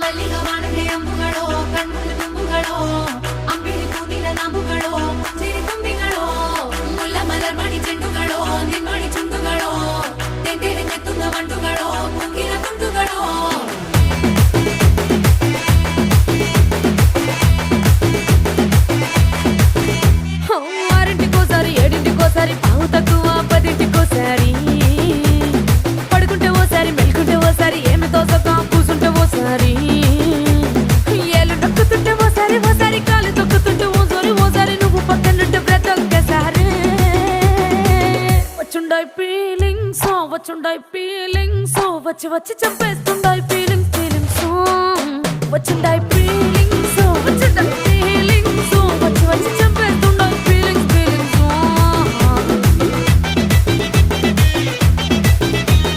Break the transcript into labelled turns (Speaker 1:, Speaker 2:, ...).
Speaker 1: ಮಲ್ಲಿಗ ವಾಣಗೆ ಅಂಬುಗಳೋ ಕಣ್ಣುಗಳ ತುಂಬುಗಳೋ ಅಂಬಿಳಿ ಕೂದಿನ ನಂಬುಗಳೋ ಮುಂಚಿರಿ ತುಂಬಿಗಳೋ ಮುಲ್ಲ ಮಲರ್ಮಣಿ ಚೆಂಡುಗಳೋ ನಿನ್ಮಣಿ ಚುಂಡುಗಳೋ ತೆಂಟೆರೆ ಕೆತ್ತುന്ന వంಟುಗಳೋ ಕುಂಗಿನ ತುಂಡುಗಳೋ ఆరింటికోసారి ఏడింటికోసారి పావు తక్కువ పదింటికోసారి పడుకుంటే ఓసారి మెలుకుంటే ఓసారి ఏమి తోసక కూసుంటే ఓసారి ఏళ్ళు నొక్కుతుంటే ఓసారి ఓసారి కాలు తొక్కుతుంటే ఓసారి నువ్వు పక్కనుంటే బ్రతొక్కసారి వచ్చుండాయి ఫీలింగ్స్ వచ్చి వచ్చి చంపేస్తుండాయి ఫీలింగ్స్ వచ్చుండాయి ఫీలింగ్స్